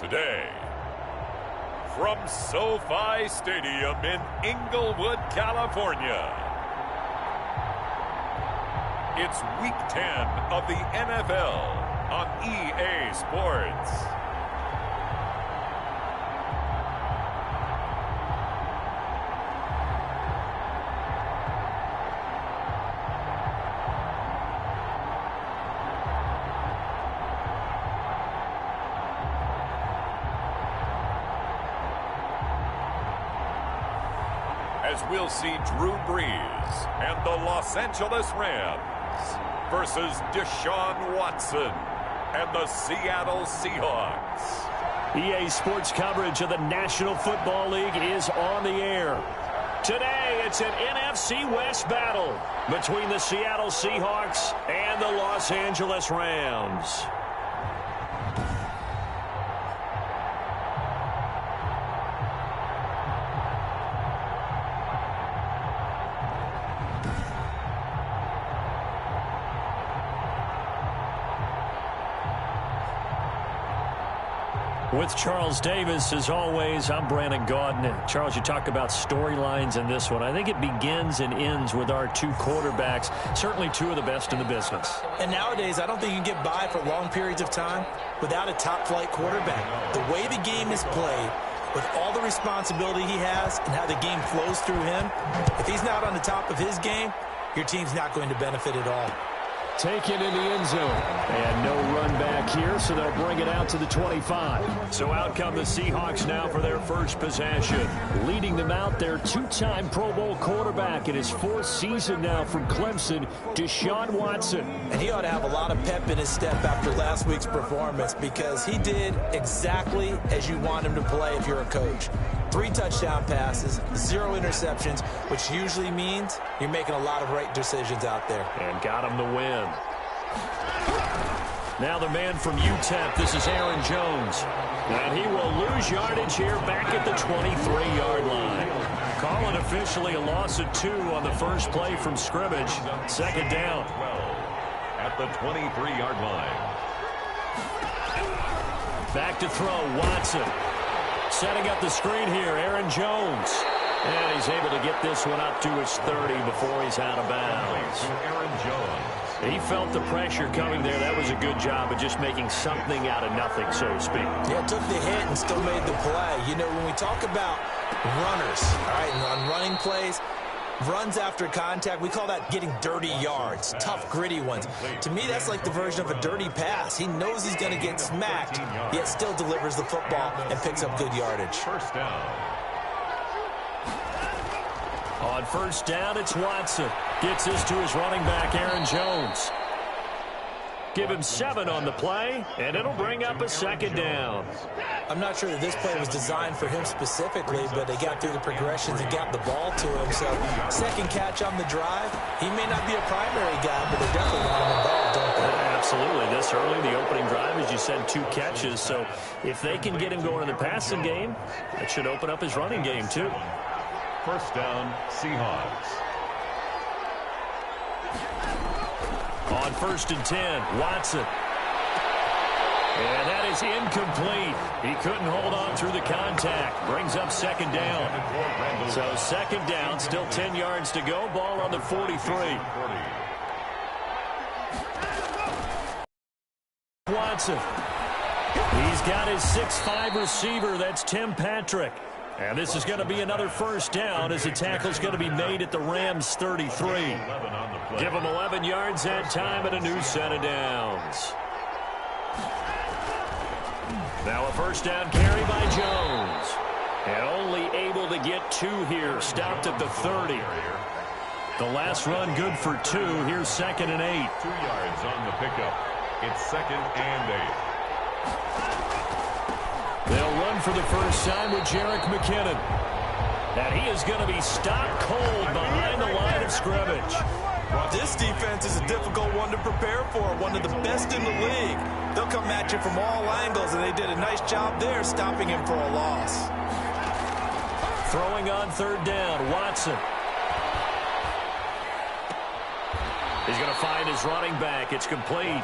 today. From SoFi Stadium in Inglewood, California, it's Week 10 of the NFL on EA Sports. As we'll see Drew Brees and the Los Angeles Rams versus Deshaun Watson and the Seattle Seahawks. EA Sports coverage of the National Football League is on the air. Today, it's an NFC West battle between the Seattle Seahawks and the Los Angeles Rams. With Charles Davis, as always, I'm Brandon Gaudin. Charles, you talk about storylines in this one. I think it begins and ends with our two quarterbacks, certainly two of the best in the business. And nowadays, I don't think you can get by for long periods of time without a top-flight quarterback. The way the game is played, with all the responsibility he has and how the game flows through him, if he's not on the top of his game, your team's not going to benefit at all. Taken in the end zone. And no run back here, so they'll bring it out to the 25. So out come the Seahawks now for their first possession. Leading them out, their two-time Pro Bowl quarterback in his fourth season now from Clemson, Deshaun Watson. And he ought to have a lot of pep in his step after last week's performance because he did exactly as you want him to play if you're a coach. 3 touchdown passes, 0 interceptions, which usually means you're making a lot of right decisions out there. And got him the win. Now the man from UTEP, this is Aaron Jones. And he will lose yardage here back at the 23-yard line. Call it officially a loss of 2 on the first play from scrimmage. Second down. At the 23-yard line. Back to throw, Watson. Setting up the screen here, Aaron Jones. And he's able to get this one up to his 30 before he's out of bounds. Aaron Jones. He felt the pressure coming there. That was a good job of just making something out of nothing, so to speak. Yeah, took the hit and still made the play. You know, when we talk about runners, all right, and on running plays, runs after contact, we call that getting dirty yards, tough, gritty ones. To me, that's like the version of a dirty pass. He knows he's going to get smacked, yet still delivers the football and picks up good yardage. First down. On first down, it's Watson. Gets this to his running back, Aaron Jones. Give him 7 on the play, and it'll bring up a second down. I'm not sure that this play was designed for him specifically, but they got through the progressions and got the ball to him. So, second catch on the drive. He may not be a primary guy, but they definitely want him involved, don't they? Absolutely. This early, the opening drive, as you said, 2 catches. So, if they can get him going in the passing game, that should open up his running game, too. First down, Seahawks. On first and 10, Watson. And that is incomplete. He couldn't hold on through the contact. Brings up second down. So second down, still 10 yards to go. Ball on the 43. Watson. He's got his 6'5" receiver. That's Tim Patrick. And this is going to be another first down as the tackle's going to be made at the Rams' 33. Give them 11 yards that time and a new set of downs. Now a first down carry by Jones. And only able to get 2 here. Stopped at the 30. The last run good for 2. Here's second and 8. 2 yards on the pickup. It's second and 8. They'll run for the first time with Jerick McKinnon. And he is going to be stopped cold behind the line of scrimmage. This defense is a difficult one to prepare for, one of the best in the league. They'll come at you from all angles, and they did a nice job there stopping him for a loss. Throwing on third down, Watson. He's going to find his running back. It's complete.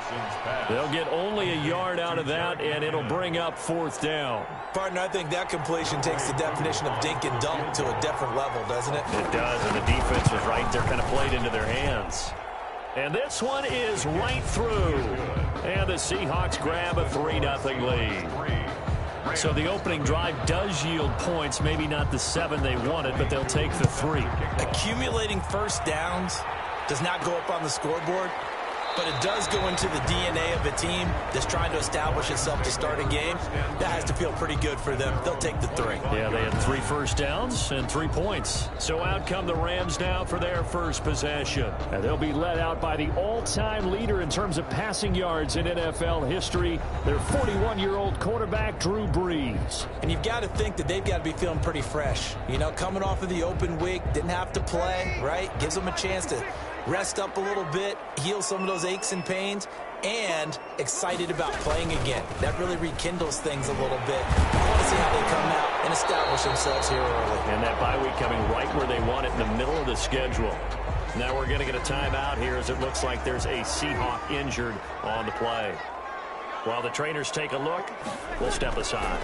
They'll get only a yard out of that, and it'll bring up 4th down. Partner, I think that completion takes the definition of dink and dunk to a different level, doesn't it? It does, and the defense was right there, kind of played into their hands. And this one is right through. And the Seahawks grab a 3-0 lead. So the opening drive does yield points, maybe not the 7 they wanted, but they'll take the 3. Accumulating first downs does not go up on the scoreboard, but it does go into the DNA of a team that's trying to establish itself to start a game. That has to feel pretty good for them. They'll take the 3. Yeah, they had 3 first downs and 3 points. So out come the Rams now for their first possession. And they'll be led out by the all-time leader in terms of passing yards in NFL history, their 41-year-old quarterback, Drew Brees. And you've got to think that they've got to be feeling pretty fresh. You know, coming off of the open week, didn't have to play, right? Gives them a chance to rest up a little bit, heal some of those aches and pains, and excited about playing again. That really rekindles things a little bit. I want to see how they come out and establish themselves here early. And that bye week coming right where they want it, in the middle of the schedule. Now we're going to get a timeout here as it looks like there's a Seahawk injured on the play. While the trainers take a look, we'll step aside.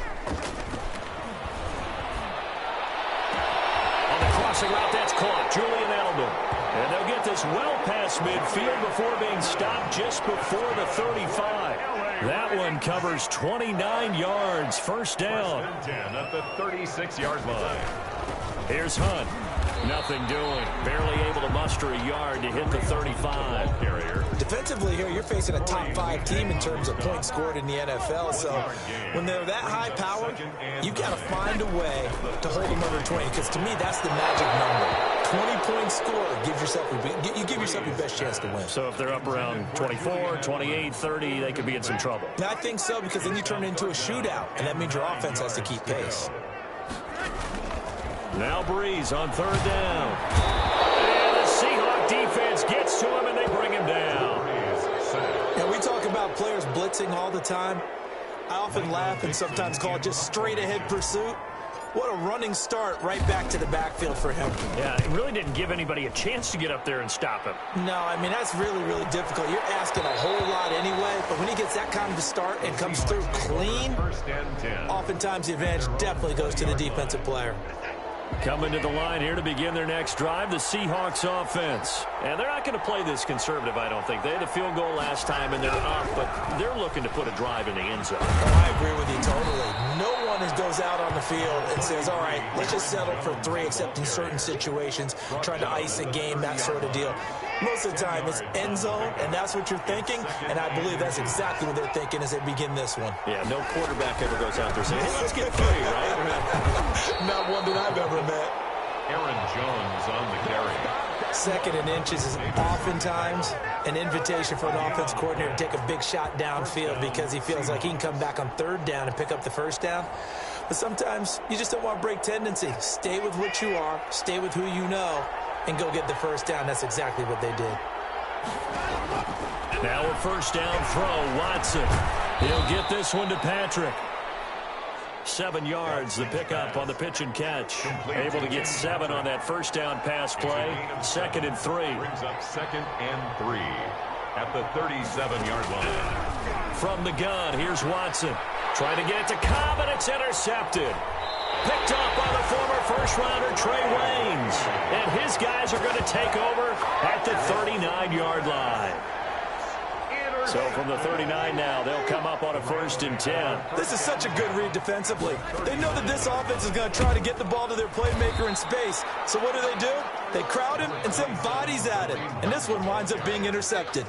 On the crossing route, that's caught. Julian Edelman. And they'll get this well past midfield before being stopped just before the 35. That one covers 29 yards. First down. 10 at the 36-yard line. Here's Hunt. Nothing doing. Barely able to muster a yard to hit the 35. Carrier. Defensively here, you're facing a top 5 team in terms of points scored in the NFL. So when they're that high powered, you've got to find a way to hold them under 20. Because to me, that's the magic number. 20-point score gives yourself you give yourself your best chance to win. So if they're up around 24, 28, 30, they could be in some trouble. I think so, because then you turn it into a shootout, and that means your offense has to keep pace. Now Brees on 3rd down. And the Seahawk defense gets to him, and they bring him down. Now, we talk about players blitzing all the time. I often laugh and sometimes call it just straight-ahead pursuit. What a running start right back to the backfield for him. Yeah, it really didn't give anybody a chance to get up there and stop him. No, I mean, that's really, really difficult. You're asking a whole lot anyway, but when he gets that kind of a start and comes through clean, oftentimes the advantage definitely goes to the defensive player. Coming to the line here to begin their next drive, the Seahawks offense. And they're not going to play this conservative, I don't think. They had a field goal last time, and they're up, but they're looking to put a drive in the end zone. Oh, I agree with you totally. No one goes out on the field and says, all right, let's just settle for 3, except in certain situations, trying to ice a game, that sort of deal. Most of the time, it's end zone, and that's what you're thinking, and I believe that's exactly what they're thinking as they begin this one. Yeah, no quarterback ever goes out there saying, hey, let's get 3, right? Not one that I've ever met. Aaron Jones on the carry. 2nd and inches is oftentimes an invitation for an offense coordinator to take a big shot downfield because he feels like he can come back on 3rd down and pick up the 1st down. But sometimes you just don't want to break tendency. Stay with what you are, stay with who you know, and go get the 1st down. That's exactly what they did. Now a 1st down throw, Watson. He'll get this one to Patrick. 7 yards, the pickup on the pitch and catch. Able to get 7 on that 1st down pass play. 2nd and 3. Brings up 2nd and 3 at the 37-yard line. From the gun, here's Watson. Trying to get it to Cobb, and it's intercepted. Picked up by the former first-rounder Trey Waynes. And his guys are going to take over at the 39-yard line. So from the 39 now, they'll come up on a 1st and 10. This is such a good read defensively. They know that this offense is going to try to get the ball to their playmaker in space. So what do? They crowd him and send bodies at him. And this one winds up being intercepted.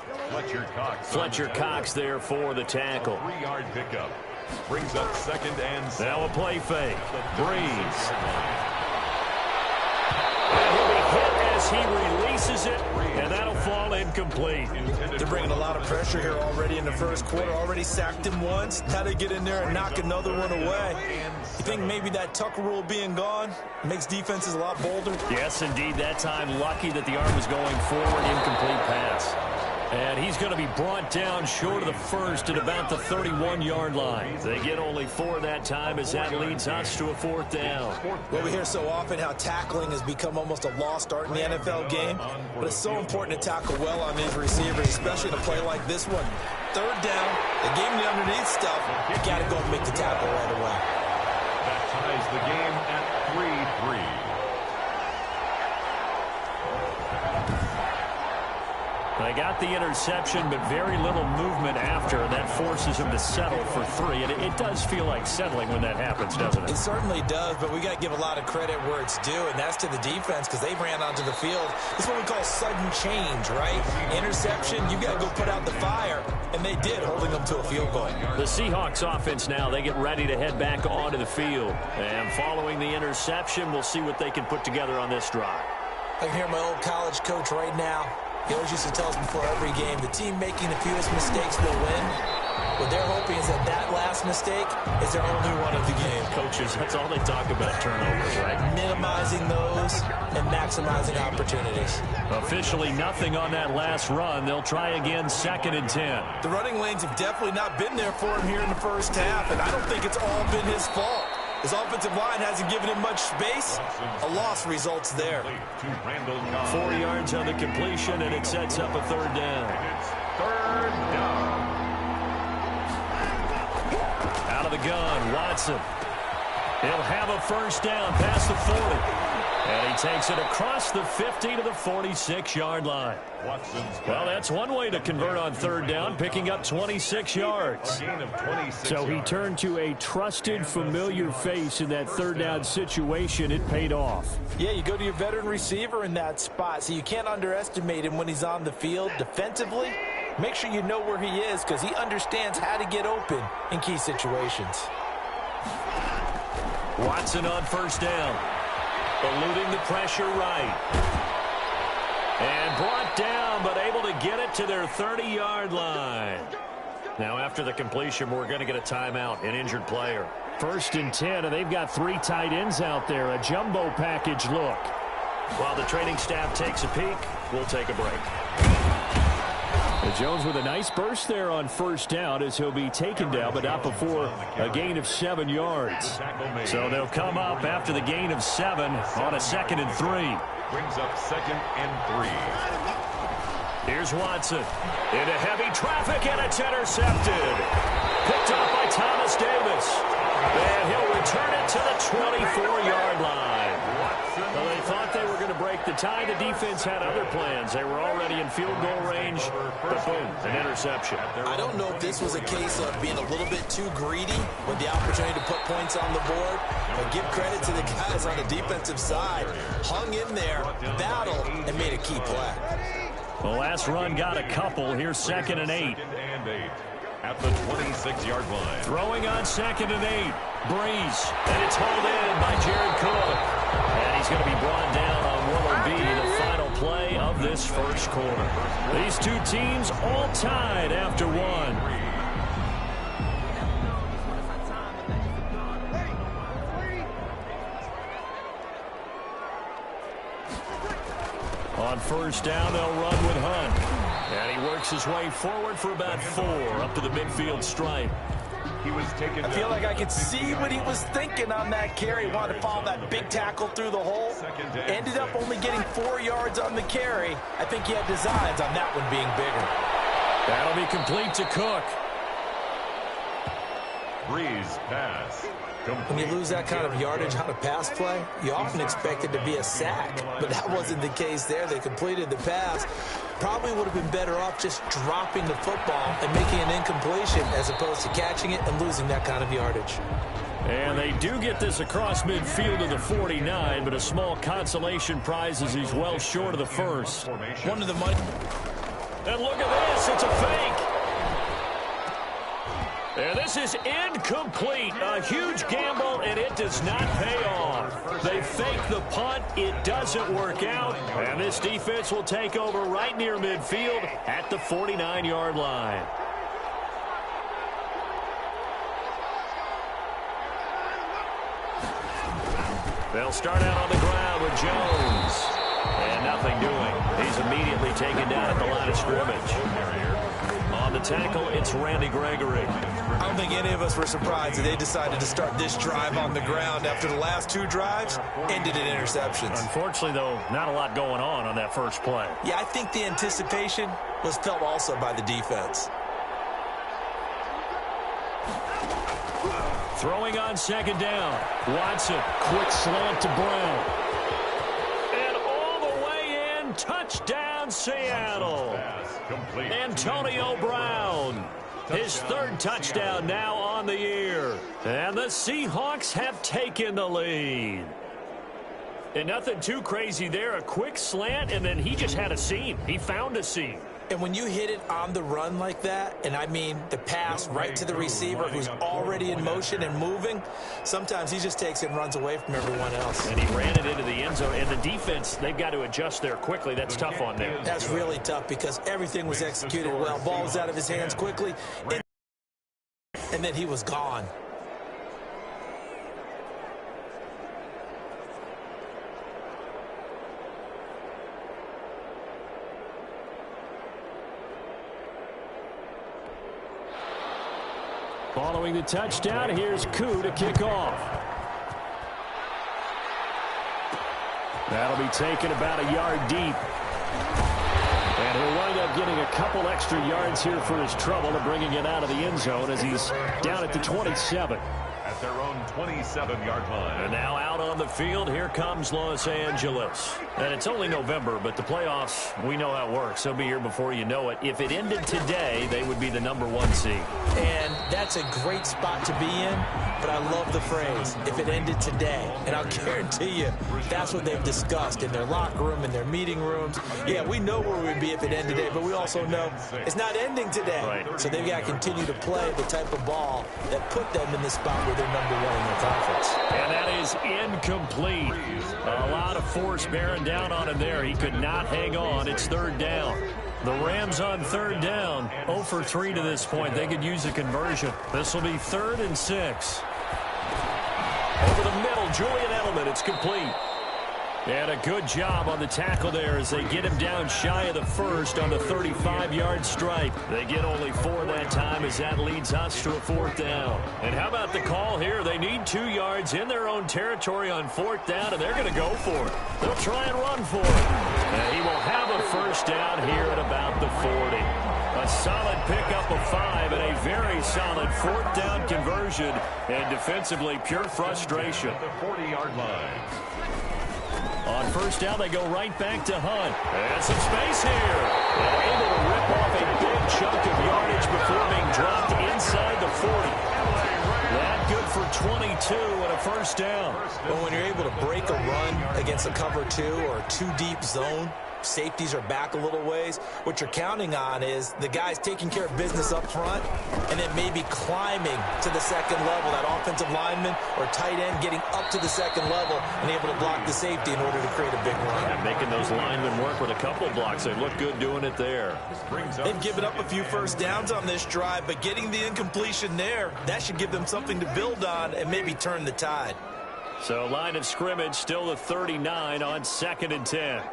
Fletcher Cox there for the tackle. 3-yard pickup. Brings up 2nd and 7. Now a play fake. Brees. And he'll be hit as he releases it, and that'll fall incomplete. They're bringing a lot of pressure here already in the 1st quarter. Already sacked him once. Now they get in there and knock another one away. You think maybe that Tucker rule being gone makes defenses a lot bolder? Yes, indeed. That time, lucky that the arm was going forward. Incomplete pass. And he's going to be brought down short of the first at about the 31-yard line. They get only 4 that time as that leads us to a 4th down. Well, we hear so often how tackling has become almost a lost art in the NFL game, but it's so important to tackle well on these receivers, especially in a play like this one. 3rd down, they gave him the underneath stuff. You got to go and make the tackle right away. That ties the game at 3-3. They got the interception, but very little movement after, and that forces him to settle for 3. And it does feel like settling when that happens, doesn't it? It certainly does, but we got to give a lot of credit where it's due, and that's to the defense because they ran onto the field. This is what we call sudden change, right? Interception, you got to go put out the fire, and they did, holding them to a field goal. The Seahawks offense now, they get ready to head back onto the field. And following the interception, we'll see what they can put together on this drive. I can hear my old college coach right now. He always used to tell us before every game, the team making the fewest mistakes will win. What they're hoping is that that last mistake is their only one of the game. Coaches, that's all they talk about, turnovers, right? Minimizing those and maximizing opportunities. Officially nothing on that last run. They'll try again, 2nd and 10. The running lanes have definitely not been there for him here in the first half, and I don't think it's all been his fault. His offensive line hasn't given him much space. A loss results there. 4 yards on the completion, and it sets up a 3rd down. It's 3rd down. Out of the gun, Watson. He'll have a 1st down past the 40. And he takes it across the 50 to the 46-yard line. Well, that's one way to convert on 3rd down, picking up 26 yards. So he turned to a trusted, familiar face in that 3rd down situation. It paid off. Yeah, you go to your veteran receiver in that spot, so you can't underestimate him when he's on the field defensively. Make sure you know where he is because he understands how to get open in key situations. Watson on 1st down. Eluding the pressure right. And brought down, but able to get it to their 30-yard line. Now, after the completion, we're going to get a timeout, an injured player. 1st and 10, and they've got 3 tight ends out there. A jumbo package look. While the training staff takes a peek, we'll take a break. Jones with a nice burst there on 1st down as he'll be taken down, but not before a gain of 7 yards. So they'll come up after the gain of 7 on a 2nd and 3. Brings up 2nd and 3. Here's Watson into heavy traffic, and it's intercepted. Picked up by Thomas Davis. And he'll return it to the 24-yard line. Well, they thought they were going to break the tie. The defense had other plans. They were already in field goal range, but boom, an interception. I don't know if this was a case of being a little bit too greedy with the opportunity to put points on the board, but give credit to the guys on the defensive side. Hung in there, battled, and made a key play. The last run got a couple. Here's 2nd and 8. At the 26-yard line. Throwing on 2nd and 8. Breeze. And it's hauled in by Jared Cook. And he's going to be brought down on what will be the final play of this 1st quarter. These two teams all tied after 1. On 1st down, they'll run with Hunt. And he works his way forward for about 4 up to the midfield stripe. I feel like I could see what he was thinking on that carry. Wanted to follow that big tackle through the hole. Ended up only getting 4 yards on the carry. I think he had designs on that one being bigger. That'll be complete to Cook. Breeze pass. When you lose that kind of yardage on a pass play, you often expect it to be a sack. But that wasn't the case there. They completed the pass. Probably would have been better off just dropping the football and making an incompletion as opposed to catching it and losing that kind of yardage. And they do get this across midfield to the 49, but a small consolation prize as he's well short of the 1st. One of the money. And look at this. It's a fake. And this is incomplete. A huge gamble, and it does not pay off. They fake the punt. It doesn't work out. And this defense will take over right near midfield at the 49-yard line. They'll start out on the ground with Jones. And nothing doing. He's immediately taken down at the line of scrimmage. On the tackle, it's Randy Gregory. I don't think any of us were surprised that they decided to start this drive on the ground after the last two drives ended in interceptions. Unfortunately, though, not a lot going on that first play. Yeah, I think the anticipation was felt also by the defense. Throwing on second down. Watson, quick slant to Brown. And all the way in, touchdown Seattle. Antonio Brown, his third touchdown now on the year. And the Seahawks have taken the lead. And nothing too crazy there. A quick slant, and then he just had a seam. He found a seam. And when you hit it on the run like that, and I mean the pass right to the receiver who's already in motion and moving, sometimes he just takes it and runs away from everyone else. And he ran it into the end zone. And the defense, they've got to adjust there quickly. That's tough on them. That's really tough because everything was executed well. Ball was out of his hands quickly, and then he was gone. Following the touchdown, here's Koo to kick off. That'll be taken about a yard deep. And he'll wind up getting a couple extra yards here for his trouble and bringing it out of the end zone as he's down at the 27. At their own 27-yard line. And now out on the field, here comes Los Angeles. And it's only November, but the playoffs, we know how it works. They'll be here before you know it. If it ended today, they would be the #1 seed. And that's a great spot to be in, but I love the phrase, if it ended today. And I'll guarantee you, that's what they've discussed in their locker room, in their meeting rooms. Yeah, we know where we'd be if it ended today, but we also know it's not ending today. Right. So they've got to continue to play the type of ball that put them in the spot where they're #1 in their conference. And that is incomplete. A lot of force bearing down on him there. He could not hang on. It's third down. The Rams on third down, 0 for 3 to this point. They could use a conversion. This will be 3rd and 6. Over the middle, Julian Edelman. It's complete. And a good job on the tackle there as they get him down shy of the first on the 35-yard stripe. They get only 4 that time as that leads us to a 4th down. And how about the call here? They need 2 yards in their own territory on 4th down, and they're going to go for it. They'll try and run for it. And he will have a first down here at about the 40. A solid pickup of 5 and a very solid 4th down conversion. And defensively, pure frustration. The 40-yard line. On first down, they go right back to Hunt. And some space here. And able to rip off a big chunk of yardage before being dropped inside the 40. That good for 22 and a first down. Well, when you're able to break a run against a cover 2 or a 2-deep zone, safeties are back a little ways. What you're counting on is the guys taking care of business up front and then maybe climbing to the second level. That offensive lineman or tight end getting up to the second level and able to block the safety in order to create a big run. And making those linemen work with a couple of blocks. They look good doing it there. They've given up a few first downs on this drive, but getting the incompletion there, that should give them something to build on and maybe turn the tide. So line of scrimmage still the 39 on 2nd and 10.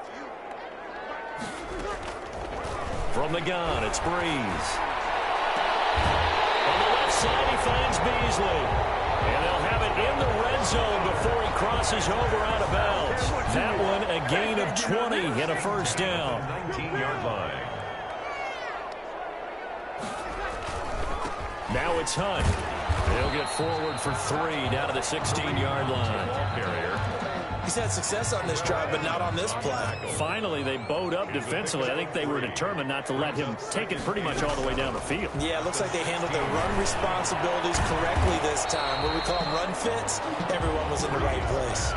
From the gun, it's Breeze. On the left side, he finds Beasley. And they'll have it in the red zone before he crosses over out of bounds. That one, a gain of 20 and a first down. 19-yard line. Now it's Hunt. He'll get forward for 3 down to the 16-yard line. Carrier. He's had success on this drive, but not on this play. Finally, they bowed up defensively. I think they were determined not to let him take it pretty much all the way down the field. Yeah, it looks like they handled their run responsibilities correctly this time. What we call them run fits, everyone was in the right place.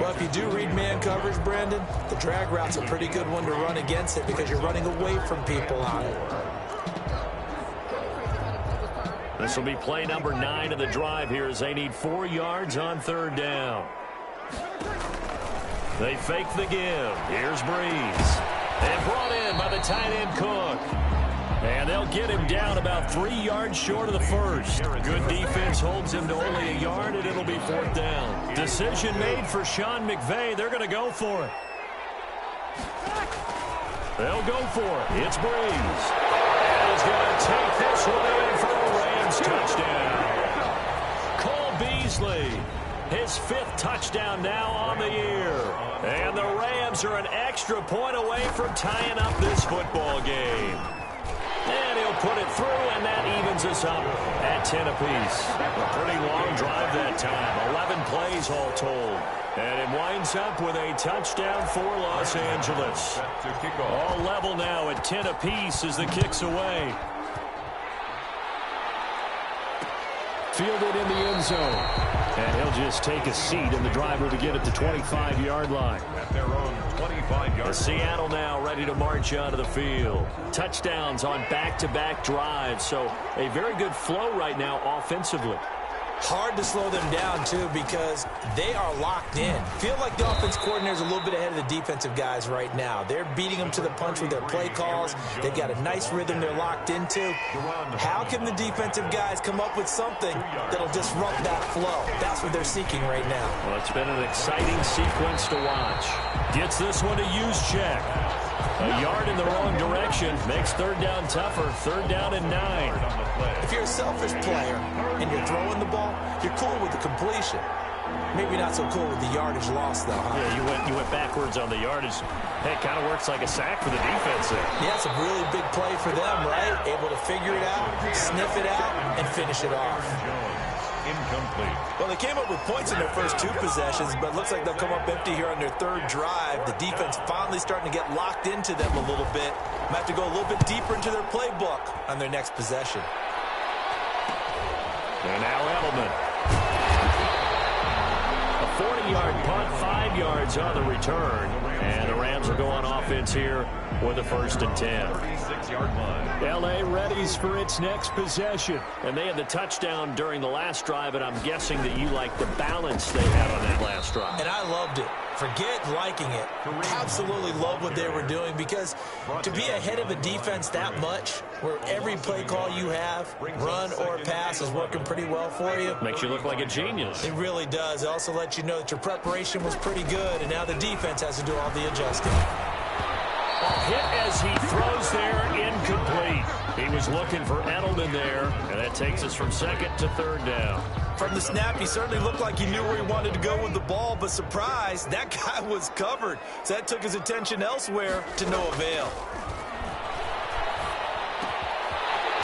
Well, if you do read man coverage, Brandon, the drag route's a pretty good one to run against it because you're running away from people on it. This will be play number 9 of the drive here as they need 4 yards on third down. They fake the give. Here's Breeze. And brought in by the tight end Cook. And they'll get him down about 3 yards short of the first. Good defense holds him to only a yard, and it'll be 4th down. Decision made for Sean McVay. They're going to go for it. They'll go for it. It's Breeze. And he's going to take this one in for a Rams touchdown. Cole Beasley, his 5th touchdown now on the year. And the Rams are an extra point away from tying up this football game. And he'll put it through, and that evens us up at 10 apiece. A pretty long drive that time. 11 plays all told. And it winds up with a touchdown for Los Angeles. All level now at 10 apiece as the kick's away. Fielded in the end zone. And he'll just take a seat, and the driver to get at the 25-yard line. At their own 25-yard. Seattle now ready to march onto the field. Touchdowns on back-to-back drives, so a very good flow right now offensively. Hard to slow them down, too, because they are locked in. Feel like the offense coordinator is a little bit ahead of the defensive guys right now. They're beating them to the punch with their play calls. They've got a nice rhythm they're locked into. How can the defensive guys come up with something that'll disrupt that flow? That's what they're seeking right now. Well, it's been an exciting sequence to watch. Gets this one to Juszczyk. A yard in the wrong direction makes third down tougher. Third down and 9. If you're a selfish player and you're throwing the ball, you're cool with the completion. Maybe not so cool with the yardage loss, though, huh? Yeah, you went backwards on the yardage. Hey, it kind of works like a sack for the defense there. Yeah, it's a really big play for them, right? Able to figure it out, sniff it out, and finish it off. Incomplete. Well, they came up with points in their first 2 possessions, but it looks like they'll come up empty here on their 3rd drive. The defense finally starting to get locked into them a little bit. Might have to go a little bit deeper into their playbook on their next possession. And now Edelman. A 40-yard punt, 5 yards on the return. And the Rams will go on offense here with a 1st and 10. 36-yard line. L.A. readies for its next possession. And they had the touchdown during the last drive, and I'm guessing that you like the balance they had on that last drive. And I loved it. Forget liking it. Absolutely love what they were doing, because to be ahead of a defense that much, where every play call you have, run or pass, is working pretty well for you. Makes you look like a genius. It really does. It also lets you know that your preparation was pretty good, and now the defense has to do all the adjusting. Hit as he throws there, incomplete. He was looking for Edelman there, and that takes us from 2nd to 3rd down. From the snap, he certainly looked like he knew where he wanted to go with the ball, but surprise, that guy was covered. So that took his attention elsewhere to no avail.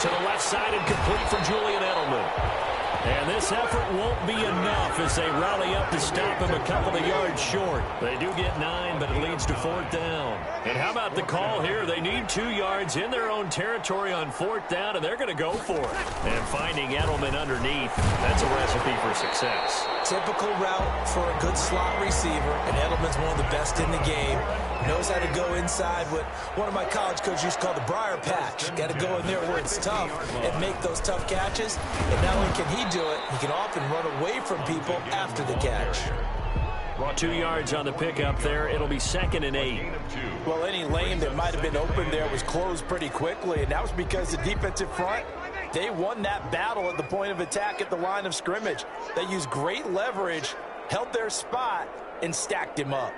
To the left side and complete for Julian Edelman. And this effort won't be enough as they rally up to stop him a couple of yards short. They do get 9, but it leads to 4th down. And how about the call here? They need 2 yards in their own territory on 4th down, and they're going to go for it. And finding Edelman underneath, that's a recipe for success. Typical route for a good slot receiver, and Edelman's one of the best in the game. Knows how to go inside what one of my college coaches used to call the briar patch. Got to go in there where it's tough and make those tough catches. And not only can he do it, he can often run away from people after the catch. 2 yards on the pickup there. It'll be 2nd and 8. Well, any lane that might have been open there was closed pretty quickly, and that was because the defensive front, they won that battle at the point of attack at the line of scrimmage. They used great leverage, held their spot, and stacked him up.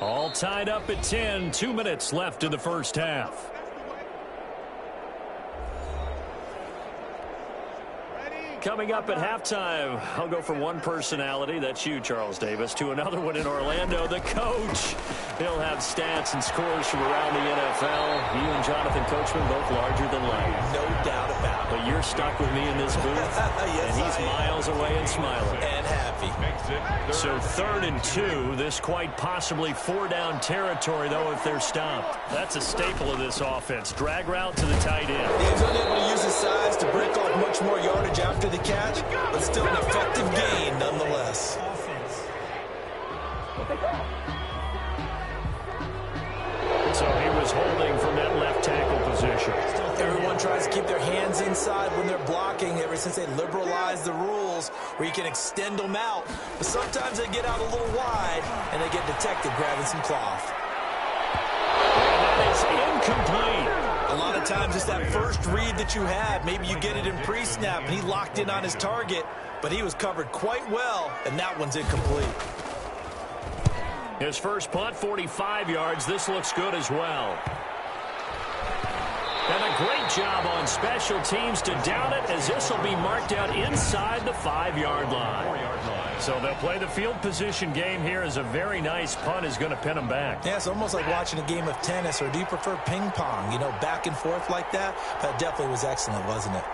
All tied up at 10. 2 minutes left in the first half. Coming up at halftime, I'll go from one personality, that's you, Charles Davis, to another one in Orlando, the coach. He'll have stats and scores from around the NFL. You and Jonathan Coachman both larger than life. No doubt about it. But you're stuck with me in this booth, yes, and he's miles away and smiling. And happy. So 3rd and 2, this quite possibly 4-down territory, though, if they're stopped. That's a staple of this offense. Drag route to the tight end. He's unable to use his size to break off much more yardage after the catch, but still an effective gain nonetheless. So he was holding from that left tackle position. Everyone tries to keep their hands inside when they're blocking ever since they liberalized the rules where you can extend them out. But sometimes they get out a little wide and they get detected grabbing some cloth. And that is incomplete. A lot of times it's that first read that you have. Maybe you get it in pre-snap and he locked in on his target, but he was covered quite well, and that one's incomplete. His first punt, 45 yards. This looks good as well. And a great job on special teams to down it, as this will be marked out inside the 5-yard line. So they'll play the field position game here, as a very nice punt is going to pin them back. Yeah, it's almost like watching a game of tennis, or do you prefer ping pong, you know, back and forth like that? That definitely was excellent, wasn't it?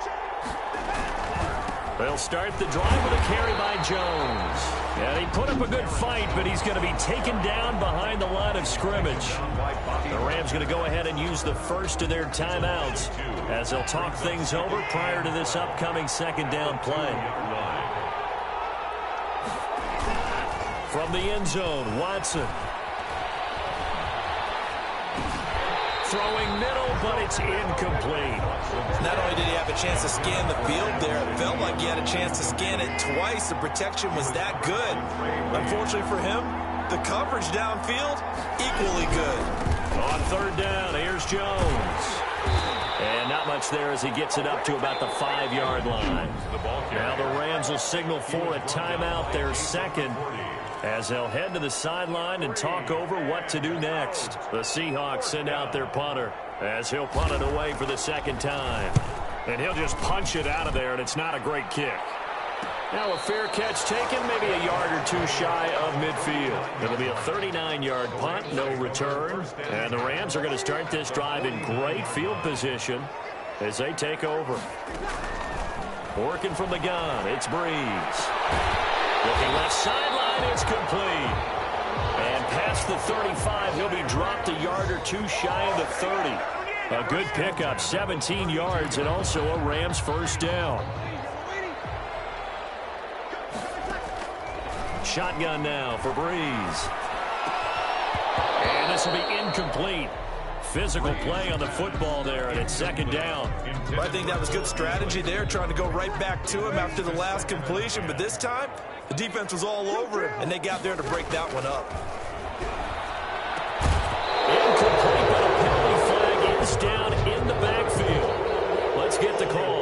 They'll start the drive with a carry by Jones. And he put up a good fight, but he's going to be taken down behind the line of scrimmage. The Rams going to go ahead and use the first of their timeouts, as they'll talk things over prior to this upcoming second down play. From the end zone, Watson. Throwing middle, but it's incomplete. Not only did he have a chance to scan the field there, it felt like he had a chance to scan it twice. The protection was that good. Unfortunately for him, the coverage downfield, equally good. On third down, here's Jones. And not much there as he gets it up to about the 5-yard line. Now the Rams will signal for a timeout, their second, as they'll head to the sideline and talk over what to do next. The Seahawks send out their punter, as he'll punt it away for the second time. And he'll just punch it out of there, and it's not a great kick. Now a fair catch taken, maybe a yard or two shy of midfield. It'll be a 39-yard punt, no return. And the Rams are going to start this drive in great field position as they take over. Working from the gun, it's Breeze. Looking left sideline, it's complete. And past the 35, he'll be dropped a yard or two shy of the 30. A good pickup, 17 yards, and also a Rams first down. Shotgun now for Breeze. And this will be incomplete. Physical play on the football there, and it's second down. Well, I think that was good strategy there, trying to go right back to him after the last completion. But this time, the defense was all over him, and they got there to break that one up. Incomplete, but a penalty flag is down in the backfield. Let's get the call.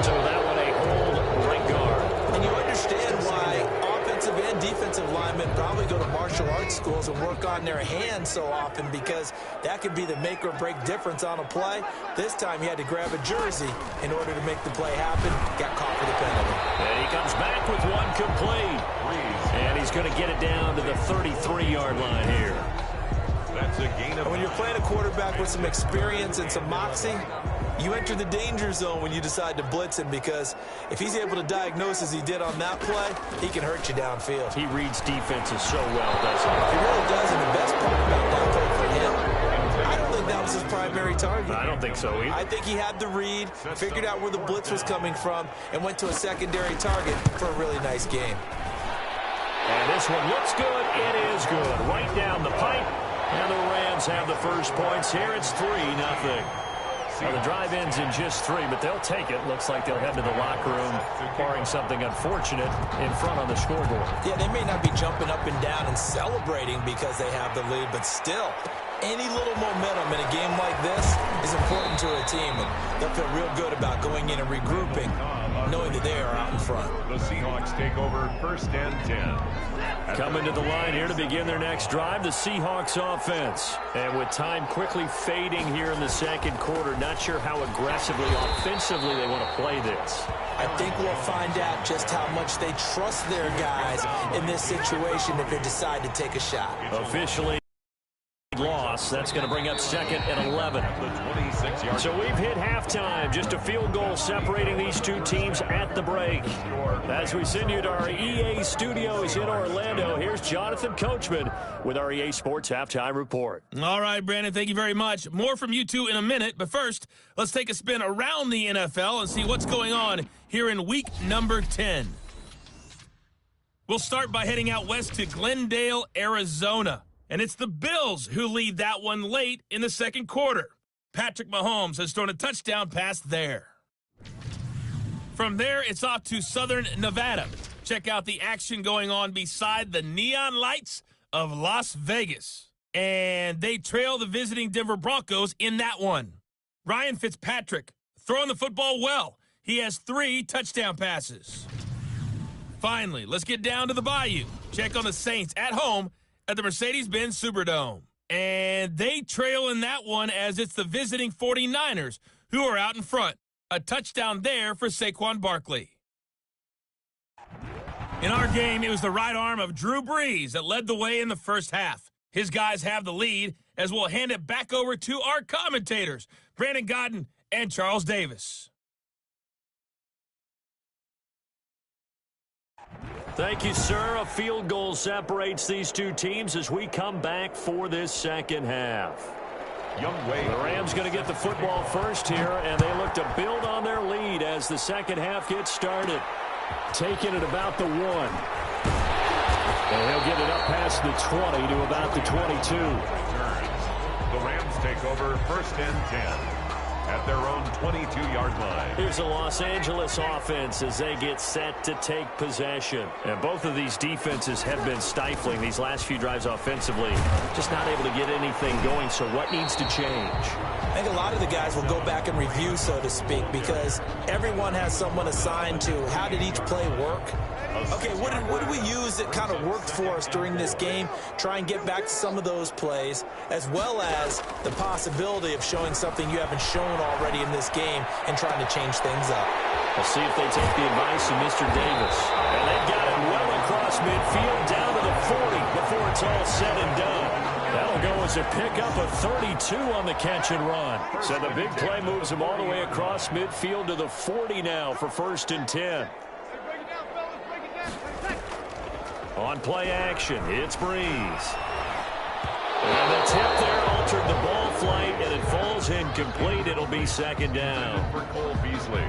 So that one a hold right guard. And you understand why offensive and defensive linemen probably go to martial arts schools and work on their hands so often, because that could be the make or break difference on a play. This time he had to grab a jersey in order to make the play happen. Got caught for the penalty. And he comes back with one complete. And he's going to get it down to the 33-yard line here. That's a gain of... When you're playing a quarterback with some experience and some moxie, you enter the danger zone when you decide to blitz him, because if he's able to diagnose as he did on that play, he can hurt you downfield. He reads defenses so well, doesn't he? He really does, and the best part about that play for him, I don't think that was his primary target. I don't think so either. I think he had the read, figured out where the blitz was coming from, and went to a secondary target for a really nice game. And this one looks good. It is good. Right down the pipe. And the Rams have the first points here. It's 3-0. Well, the drive ends in just 3, but they'll take it. Looks like they'll head to the locker room, barring something unfortunate, in front on the scoreboard. Yeah, they may not be jumping up and down and celebrating because they have the lead, but still, any little momentum in a game like this is important to a team, and they'll feel real good about going in and regrouping, knowing that they are out in front. The Seahawks take over first and 10. Coming to the line here to begin their next drive, the Seahawks offense. And with time quickly fading here in the second quarter, not sure how aggressively, offensively they want to play this. I think we'll find out just how much they trust their guys in this situation if they decide to take a shot. Officially loss. That's going to bring up second and 11. So we've hit halftime. Just a field goal separating these two teams at the break. As we send you to our EA studios in Orlando, here's Jonathan Coachman with our EA Sports Halftime Report. All right, Brandon, thank you very much. More from you two in a minute, but first, let's take a spin around the NFL and see what's going on here in week number 10. We'll start by heading out west to Glendale, Arizona. And it's the Bills who lead that one late in the second quarter. Patrick Mahomes has thrown a touchdown pass there. From there, it's off to Southern Nevada. Check out the action going on beside the neon lights of Las Vegas. And they trail the visiting Denver Broncos in that one. Ryan Fitzpatrick throwing the football well. He has 3 touchdown passes. Finally, let's get down to the Bayou. Check on the Saints at home at the Mercedes-Benz Superdome. And they trail in that one as it's the visiting 49ers who are out in front. A touchdown there for Saquon Barkley. In our game, it was the right arm of Drew Brees that led the way in the first half. His guys have the lead as we'll hand it back over to our commentators, Brandon Godden and Charles Davis. Thank you, sir. A field goal separates these two teams as we come back for this second half. The Rams going to get the football first here, and they look to build on their lead as the second half gets started. Taking it about the 1. And he'll get it up past the 20 to about the 22. The Rams take over first and 10 at their own 22-yard line. Here's the Los Angeles offense as they get set to take possession. And both of these defenses have been stifling these last few drives offensively. Just not able to get anything going, so what needs to change? I think a lot of the guys will go back and review, so to speak, because everyone has someone assigned to how did each play work. Okay, what did we use that kind of worked for us during this game? Try and get back to some of those plays, as well as the possibility of showing something you haven't shown already in this game and trying to change things up. We'll see if they take the advice of Mr. Davis. And they've got it well across midfield down to the 40 before it's all said and done. That'll go as a pickup of 32 on the catch and run. So the big play moves them all the way across midfield to the 40 now for first and 10. On play action, it's Brees. And the tip there altered the ball flight, and it falls incomplete. It'll be second down. For Cole Beasley.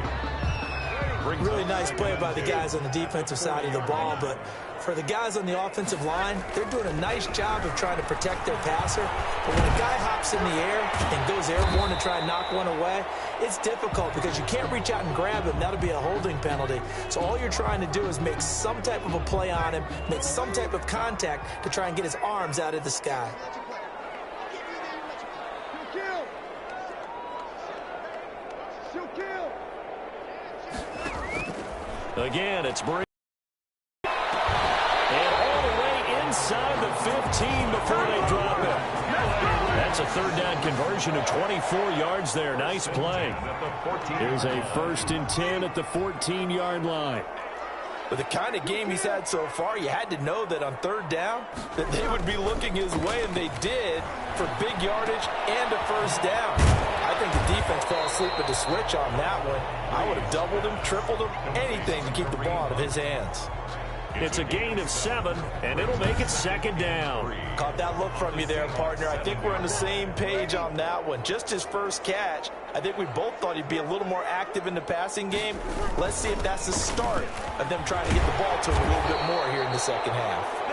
Really nice play by the guys on the defensive side of the ball, but for the guys on the offensive line, they're doing a nice job of trying to protect their passer. But when a guy hops in the air and goes airborne to try and knock one away, it's difficult because you can't reach out and grab him. That'll be a holding penalty. So all you're trying to do is make some type of a play on him, make some type of contact to try and get his arms out of the sky. Again, it's Brees. And all the way inside the 15 before they drop it. That's a third down conversion of 24 yards there. Nice play. Here's a first and 10 at the 14-yard line. With the kind of game he's had so far, you had to know that on third down that they would be looking his way, and they did, for big yardage and a first down. I think the defense fell asleep with the switch on that one. I would have doubled him, tripled him, anything to keep the ball out of his hands. It's a gain of 7, and it'll make it second down. Caught that look from you there, partner. I think we're on the same page on that one. Just his first catch. I think we both thought he'd be a little more active in the passing game. Let's see if that's the start of them trying to get the ball to him a little bit more here in the second half.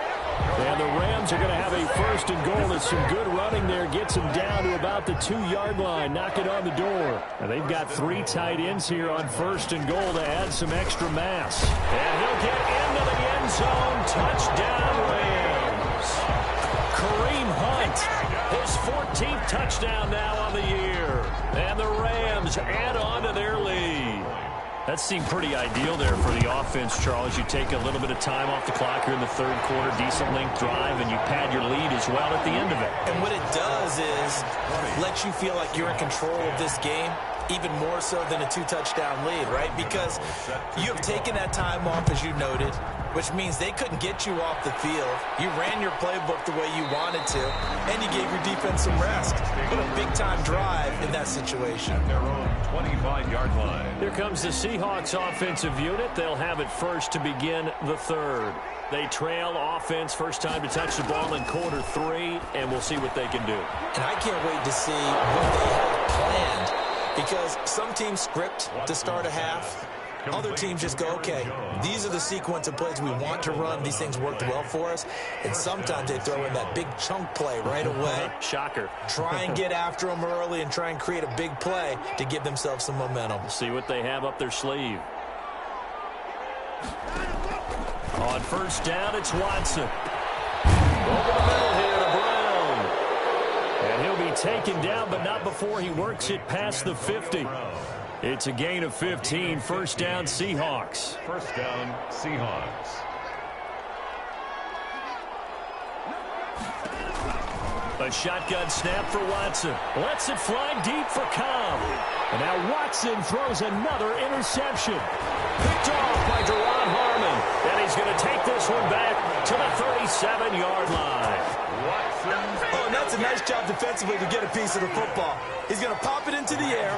And the Rams are going to have a first and goal. It's some good running there. Gets him down to about the 2-yard line. Knock it on the door. And they've got 3 tight ends here on first and goal to add some extra mass. And he'll get into the end zone. Touchdown, Rams. Kareem Hunt, his 14th touchdown now on the year. And the Rams add on to their lead. That seemed pretty ideal there for the offense, Charles. You take a little bit of time off the clock here in the third quarter, decent length drive, and you pad your lead as well at the end of it. And what it does is let you feel like you're in control of this game, even more so than a 2-touchdown lead, right? Because you have taken that time off, as you noted, which means they couldn't get you off the field. You ran your playbook the way you wanted to, and you gave your defense some rest. What a big-time drive in that situation. At their own 25-yard line. Here comes the Seahawks offensive unit. They'll have it first to begin the third. They trail offense, first time to touch the ball in quarter 3, and we'll see what they can do. And I can't wait to see what they have planned, because some teams script to start a half. Other teams just go, okay, these are the sequence of plays we want to run. These things worked well for us. And sometimes they throw in that big chunk play right away. Shocker. Try and get after them early and try and create a big play to give themselves some momentum. See what they have up their sleeve. On first down, it's Watson. Over the middle here to Brown. And he'll be taken down, but not before he works it past the 50. It's a gain of 15. First down, Seahawks. First down, Seahawks. A shotgun snap for Watson. Lets it fly deep for Cobb. And now Watson throws another interception. Picked off by Deron Harmon. And he's going to take this one back to the 37-yard line. Oh, and that's a nice job defensively to get a piece of the football. He's going to pop it into the air,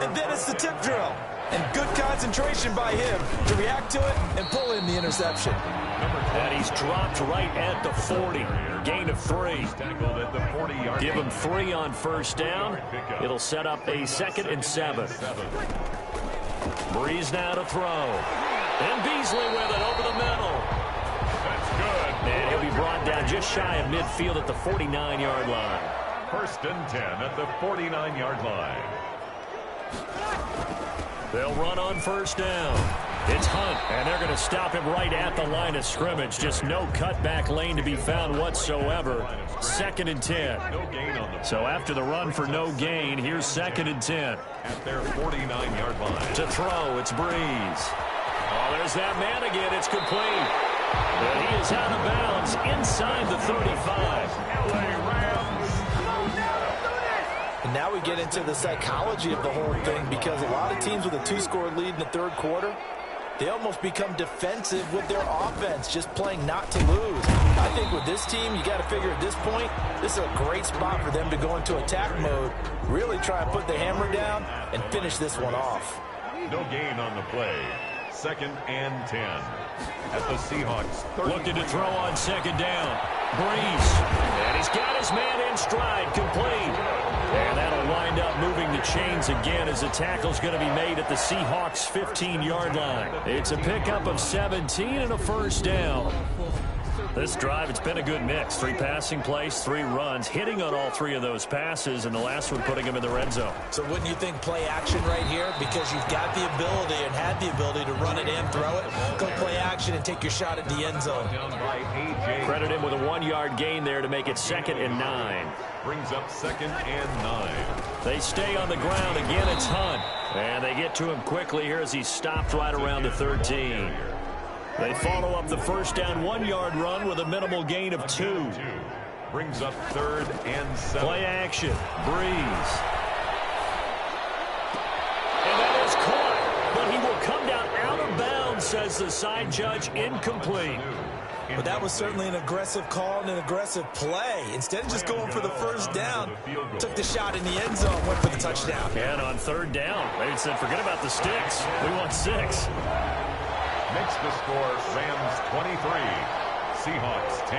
and then it's the tip drill. And good concentration by him to react to it and pull in the interception. And he's dropped right at the 40. Gain of 3. Give him 3 on first down. It'll set up a 2nd and 7. Breeze now to throw. And Beasley with it over the middle. That's good. And he'll be brought down just shy of midfield at the 49-yard line. First and 10 at the 49-yard line. They'll run on first down. It's Hunt, and they're going to stop him right at the line of scrimmage. Just no cutback lane to be found whatsoever. 2nd and 10. So after the run for no gain, here's 2nd and 10. At their 49-yard line. To throw, it's Breeze. Oh, there's that man again. It's complete. And he is out of bounds inside the 35. And now we get into the psychology of the whole thing, because a lot of teams with a 2-score lead in the third quarter, they almost become defensive with their offense, just playing not to lose. I think with this team, you got to figure at this point, this is a great spot for them to go into attack mode, really try and put the hammer down and finish this one off. No gain on the play. 2nd and 10. At the Seahawks. Looking to throw on 2nd down. Breeze. And he's got his man in stride, complete. And that'll wind up moving the chains again as the tackle's going to be made at the Seahawks' 15-yard line. It's a pickup of 17 and a first down. This drive, it's been a good mix. 3 passing plays, 3 runs, hitting on all 3 of those passes, and the last one putting him in the red zone. So wouldn't you think play action right here? Because you've got the ability and had the ability to run it in, throw it, go play action, and take your shot at the end zone. Credit him with a 1-yard gain there to make it 2nd and 9. Brings up 2nd and 9. They stay on the ground. Again, it's Hunt. And they get to him quickly here as he's stopped right around the 13. They follow up the first down 1-yard run with a minimal gain of 2. Brings up 3rd and 7. Play action. Breeze. And that is caught. But he will come down out of bounds, says the side judge. Incomplete. But that was certainly an aggressive call and an aggressive play. Instead of just going for the first down, took the shot in the end zone, went for the touchdown. And on 3rd down, they said, forget about the sticks. We want 6. Makes the score Rams 23, Seahawks 10.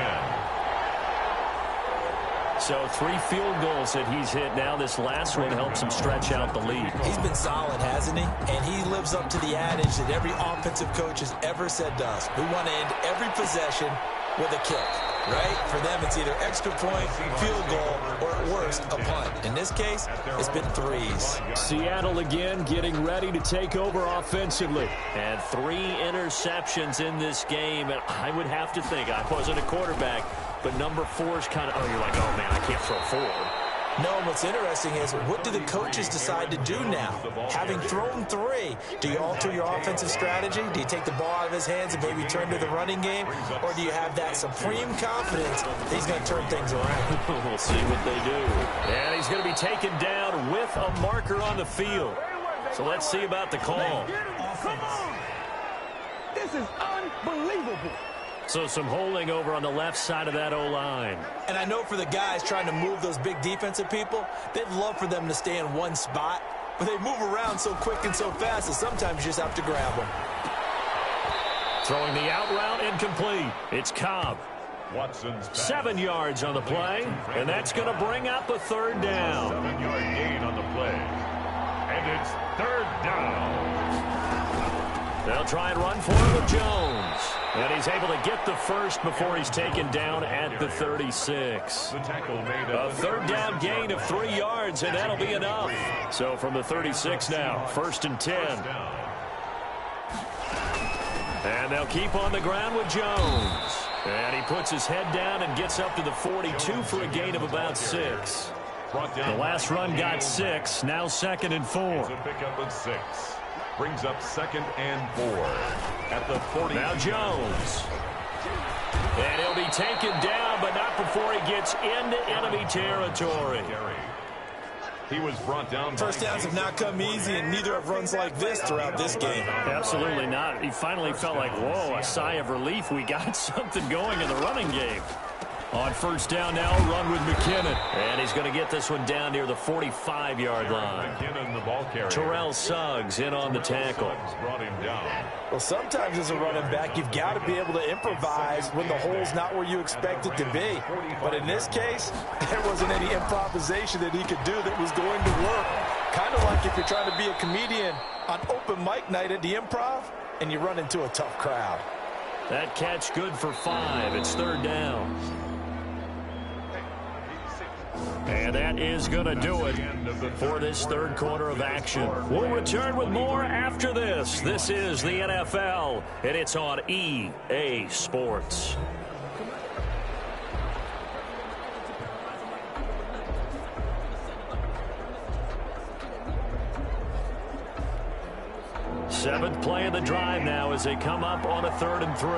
So 3 field goals that he's hit now. This last one helps him stretch out the lead. He's been solid, hasn't he? And he lives up to the adage that every offensive coach has ever said to us. We want to end every possession with a kick, right? For them, it's either extra point, field goal, or at worst, a punt. In this case, it's been 3s. Seattle again getting ready to take over offensively. And 3 interceptions in this game. And I would have to think, I wasn't a quarterback, but number 4 is kind of, oh, you're like, oh, man, I can't throw 4. No, and what's interesting is, what do the coaches decide to do now? Having thrown 3, do you alter your offensive strategy? Do you take the ball out of his hands and maybe turn to the running game? Or do you have that supreme confidence that he's going to turn things around? We'll see what they do. And he's going to be taken down with a marker on the field. So let's see about the call. Come on! This is unbelievable. So some holding over on the left side of that O-line. And I know for the guys trying to move those big defensive people, they'd love for them to stay in one spot, but they move around so quick and so fast that sometimes you just have to grab them. Throwing the out route, incomplete. It's Cobb. Watson's 7 yards on the play, and that's going to bring up a 3rd down. 7-yard gain on the play. And it's 3rd down. They'll try and run for it with Jones. And he's able to get the first before he's taken down at the 36. The tackle made A 3rd down gain of 3 yards, and that'll be enough. So from the 36 now, 1st and 10. And they'll keep on the ground with Jones. And he puts his head down and gets up to the 42 for a gain of about 6. The last run got 6. Now 2nd and 4. It's a pickup of 6. Brings up 2nd and 4 at the 40. Now Jones. And he'll be taken down, but not before he gets into enemy territory. He was brought down. First downs have not come easy, and neither have runs like this throughout this game. Absolutely not. He finally felt like, whoa, a sigh of relief. We got something going in the running game. On first down now, run with McKinnon. And he's going to get this one down near the 45-yard line. McKinnon, the ball carrier. Terrell Suggs in on the tackle. Brought him down. Well, sometimes as a running back, you've got to be able to improvise when the hole's not where you expect it to be. But in this case, there wasn't any improvisation that he could do that was going to work. Kind of like if you're trying to be a comedian on open mic night at the Improv and you run into a tough crowd. That catch good for 5. It's 3rd down. And that is going to do it for this 3rd quarter of action. We'll return with more after this. This is the NFL, and it's on EA Sports. Seventh play of the drive now as they come up on a 3rd and 3.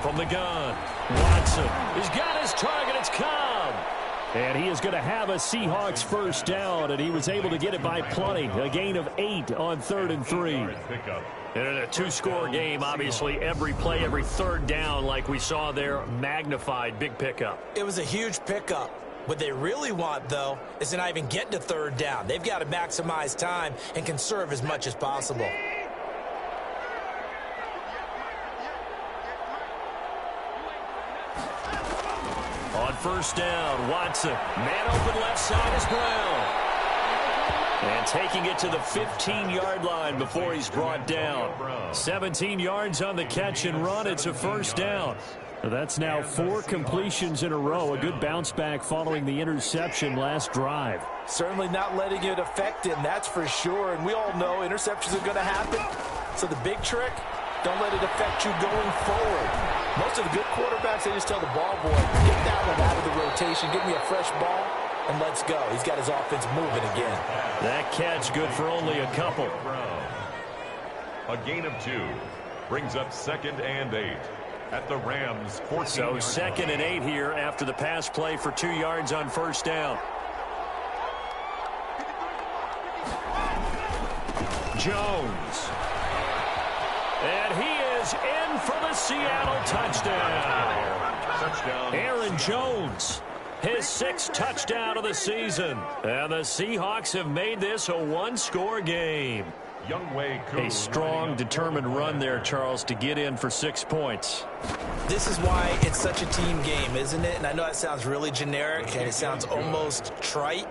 From the gun, Watson. He's got his target. It's Cobb. And he is going to have a Seahawks first down, and he was able to get it by plenty. A gain of 8 on 3rd and 3. And in a 2-score game, obviously, every play, every 3rd down, like we saw there, magnified. Big pickup. It was a huge pickup. What they really want, though, is to not even get to 3rd down. They've got to maximize time and conserve as much as possible. On first down, Watson. Man open left side as well. And taking it to the 15-yard line before he's brought down. 17 yards on the catch and run. It's a first down. That's now 4 completions in a row. A good bounce back following the interception last drive. Certainly not letting it affect him, that's for sure. And we all know interceptions are going to happen. So the big trick, don't let it affect you going forward. Most of the good quarterbacks, they just tell the ball boy, get that one out of the rotation, give me a fresh ball, and let's go. He's got his offense moving again. That catch good for only a couple. A gain of 2 brings up 2nd and 8 at the Rams 14. So 2nd and 8 here after the pass play for 2 yards on first down. Jones. And he is in for the Seattle touchdown. Aaron Jones, his 6th touchdown of the season. And the Seahawks have made this a 1-score game. A strong, determined run there, Charles, to get in for 6 points. This is why it's such a team game, isn't it? And I know that sounds really generic, and it sounds almost trite.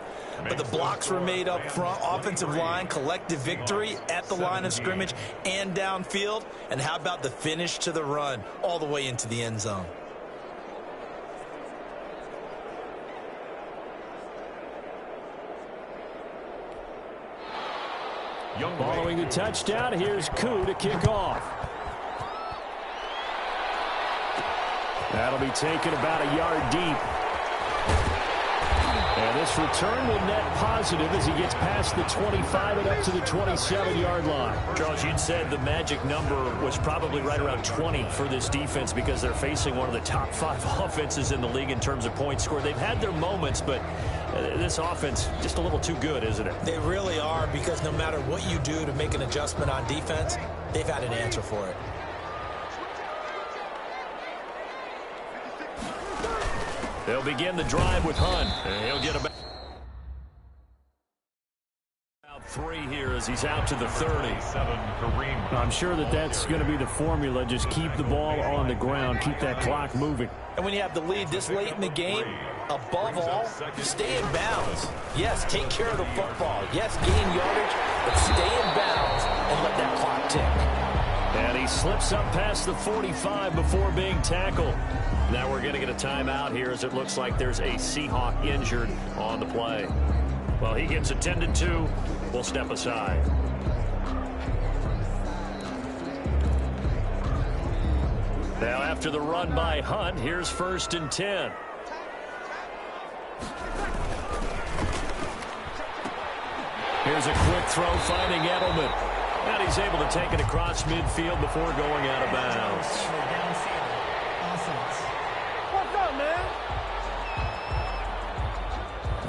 But the blocks were made up front, offensive line, collective victory at the line of scrimmage and downfield. And how about the finish to the run all the way into the end zone? Following the touchdown, here's Koo to kick off. That'll be taken about a yard deep. And this return will net positive as he gets past the 25 and up to the 27-yard line. Charles, you'd said the magic number was probably right around 20 for this defense because they're facing one of the top 5 offenses in the league in terms of points scored. They've had their moments, but this offense just a little too good, isn't it? They really are, because no matter what you do to make an adjustment on defense, they've had an answer for it. They'll begin the drive with Hunt. And he'll get about 3 here as he's out to the 30. I'm sure that's going to be the formula. Just keep the ball on the ground. Keep that clock moving. And when you have the lead this late in the game, above all, stay in bounds. Yes, take care of the football. Yes, gain yardage, but stay in bounds and let that clock tick. And he slips up past the 45 before being tackled. Now we're going to get a timeout here as it looks like there's a Seahawk injured on the play. Well, he gets attended to. We'll step aside. Now after the run by Hunt, here's 1st and 10. Here's a quick throw finding Edelman. And he's able to take it across midfield before going out of bounds. What's up, man?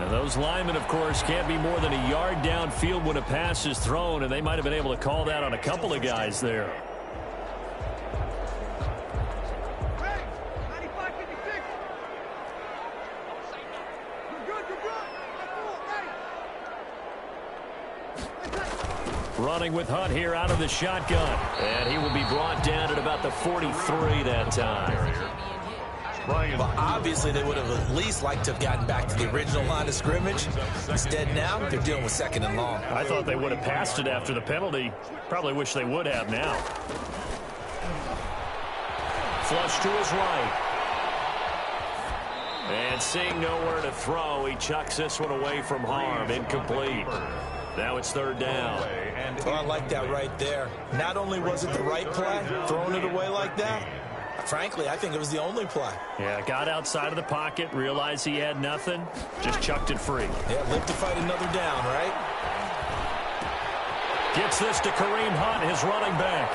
And those linemen, of course, can't be more than a yard downfield when a pass is thrown, and they might have been able to call that on a couple of guys there. Running with Hunt here out of the shotgun. And he will be brought down at about the 43 that time. Well, obviously, they would have at least liked to have gotten back to the original line of scrimmage. Instead, now, they're dealing with 2nd and long. I thought they would have passed it after the penalty. Probably wish they would have now. Flush to his right. And seeing nowhere to throw, he chucks this one away from harm. Incomplete. Now it's 3rd down. Oh, I like that right there. Not only was it the right play, throwing it away like that, frankly, I think it was the only play. Yeah, got outside of the pocket, realized he had nothing, just chucked it free. Yeah, live to fight another down, right? Gets this to Kareem Hunt, his running back.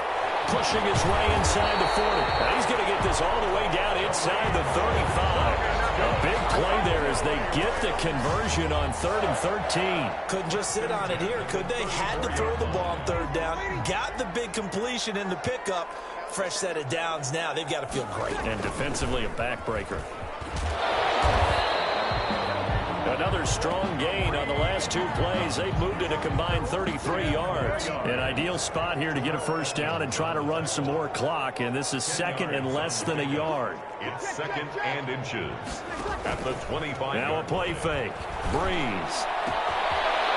Pushing his way inside the 40. Now he's going to get this all the way down inside the 35. A big play there as they get the conversion on 3rd and 13. Couldn't just sit on it here, could they? Had to throw the ball on 3rd down. Got the big completion in the pickup. Fresh set of downs now. They've got to feel great. And defensively a backbreaker. Another strong gain on the last 2 plays. They've moved it a combined 33 yards. An ideal spot here to get a 1st down and try to run some more clock. And this is 2nd and less than a yard. It's 2nd and inches at the 25. Now a play fake. Breeze.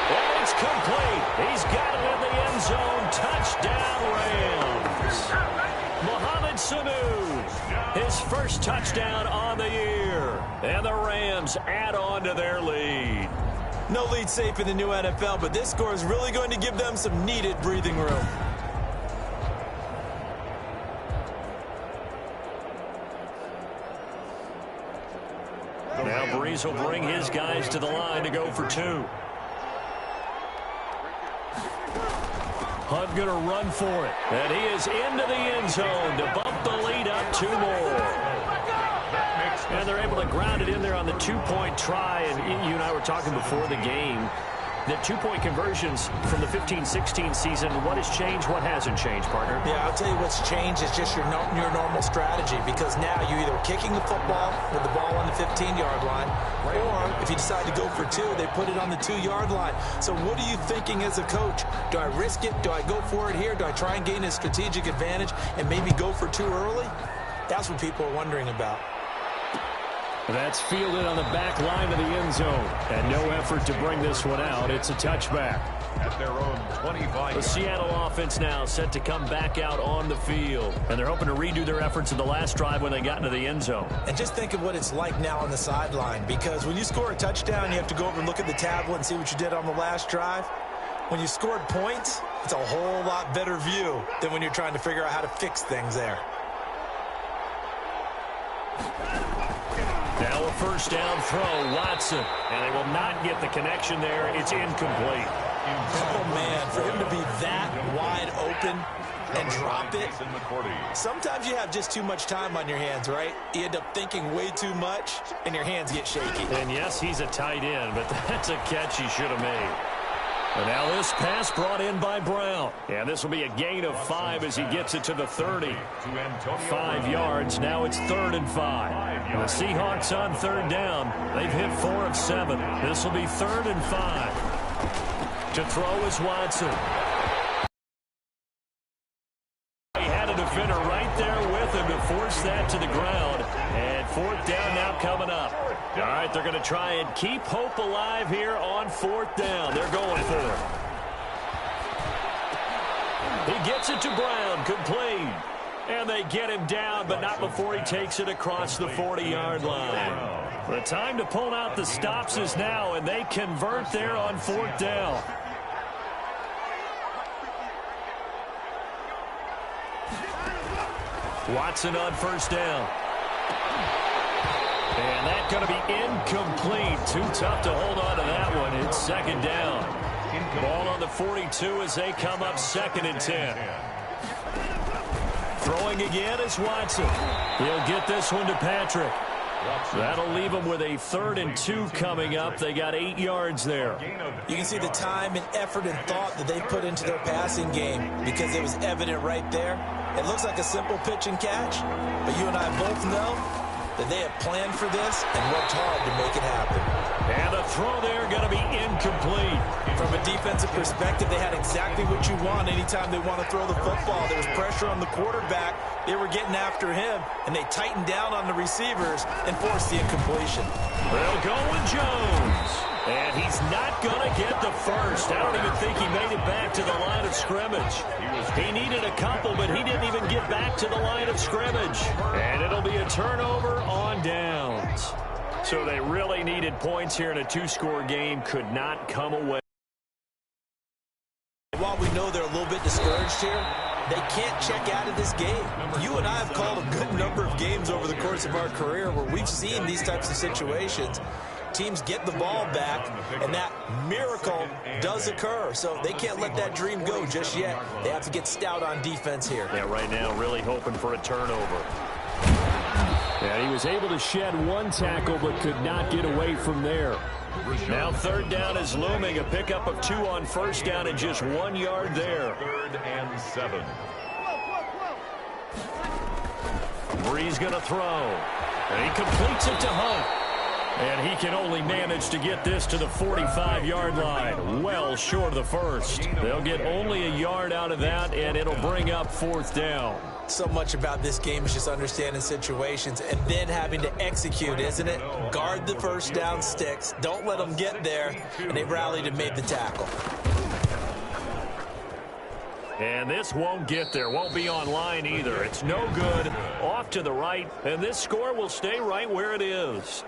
And it's complete. He's got it in the end zone. Touchdown Rams. Mohamed Sanu, his first touchdown on the year. And the Rams add on to their lead. No lead safe in the new NFL, but this score is really going to give them some needed breathing room. Now Breeze will bring his guys to the line to go for 2. Hunt going to run for it. And he is into the end zone to bump the lead up 2 more. And they're able to ground it in there on the 2-point try. And you and I were talking before the game. The 2-point conversions from the 15-16 season, what has changed, what hasn't changed, partner? Yeah, I'll tell you what's changed is just your normal strategy, because now you're either kicking the football with the ball on the 15-yard line, or if you decide to go for 2, they put it on the 2-yard line. So what are you thinking as a coach? Do I risk it? Do I go for it here? Do I try and gain a strategic advantage and maybe go for 2 early? That's what people are wondering about. That's fielded on the back line of the end zone. And no effort to bring this one out. It's a touchback. At their own 25. The Seattle offense now set to come back out on the field. And they're hoping to redo their efforts in the last drive when they got into the end zone. And just think of what it's like now on the sideline. Because when you score a touchdown, you have to go over and look at the tablet and see what you did on the last drive. When you scored points, it's a whole lot better view than when you're trying to figure out how to fix things there. Now a 1st down throw, Watson. And they will not get the connection there. It's incomplete. Oh, man, for him to be that wide open and drop it. Sometimes you have just too much time on your hands, right? You end up thinking way too much, and your hands get shaky. And, yes, he's a tight end, but that's a catch he should have made. And now this pass brought in by Brown. And this will be a gain of 5 as he gets it to the 30. 5 yards. Now it's 3rd and 5. And the Seahawks on 3rd down. They've hit 4 of 7. This will be 3rd and 5. To throw is Watson. He had a defender right there with him to force that to the ground. And 4th down now coming up. All right, they're going to try and keep hope alive here on 4th down. They're going for it. He gets it to Brown, complete. And they get him down, but not before he takes it across the 40-yard line. The time to pull out the stops is now, and they convert there on 4th down. Watson on 1st down. And that's going to be incomplete. Too tough to hold on to that one. It's 2nd down. Ball on the 42 as they come up 2nd and 10. Throwing again is Watson. He'll get this one to Patrick. That'll leave them with a 3rd and 2 coming up. They got 8 yards there. You can see the time and effort and thought that they put into their passing game because it was evident right there. It looks like a simple pitch and catch, but you and I both know that they have planned for this and worked hard to make it happen. And the throw there going to be incomplete. From a defensive perspective, they had exactly what you want anytime they want to throw the football. There was pressure on the quarterback. They were getting after him, and they tightened down on the receivers and forced the incompletion. They'll go with Jones. And he's not going to get the first. I don't even think he made it back to the line of scrimmage. He needed a couple, but he didn't even get back to the line of scrimmage. And it'll be a turnover on downs. So they really needed points here in a 2-score game. Could not come away. While we know they're a little bit discouraged here, they can't check out of this game. You and I have called a good number of games over the course of our career where we've seen these types of situations. Teams get the ball back, and that miracle does occur. So they can't let that dream go just yet. They have to get stout on defense here. Yeah, right now really hoping for a turnover. And he was able to shed 1 tackle but could not get away from there. Now 3rd down is looming. A pickup of 2 on 1st down and just 1 yard there. 3rd and 7. Brees going to throw. And he completes it to Hunt. And he can only manage to get this to the 45-yard line. Well short of the first. They'll get only a yard out of that, and it'll bring up 4th down. So much about this game is just understanding situations and then having to execute, isn't it? Guard the first down sticks. Don't let them get there. And they rallied and made the tackle. And this won't get there. Won't be online either. It's no good. Off to the right. And this score will stay right where it is.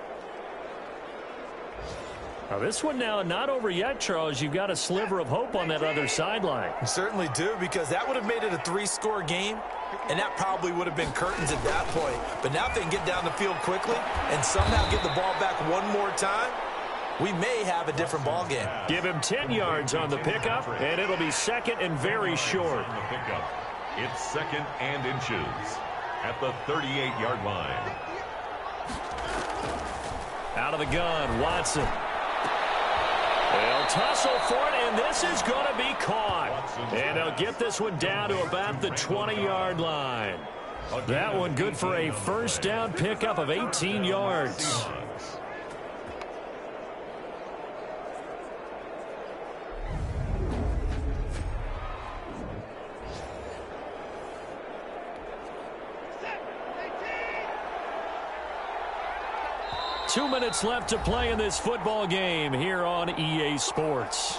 Now this one now not over yet, Charles. You've got a sliver of hope on that other sideline. You certainly do, because that would have made it a 3-score game, and that probably would have been curtains at that point. But now if they can get down the field quickly and somehow get the ball back one more time, we may have a different ball game. Give him 10 yards on the pickup, and it'll be 2nd and very short. It's 2nd and inches at the 38-yard line. Out of the gun, Watson. They'll tussle for it, and this is going to be caught. And they'll get this one down to about the 20-yard line. That one good for a 1st down pickup of 18 yards. Two minutes left to play in this football game here on EA Sports.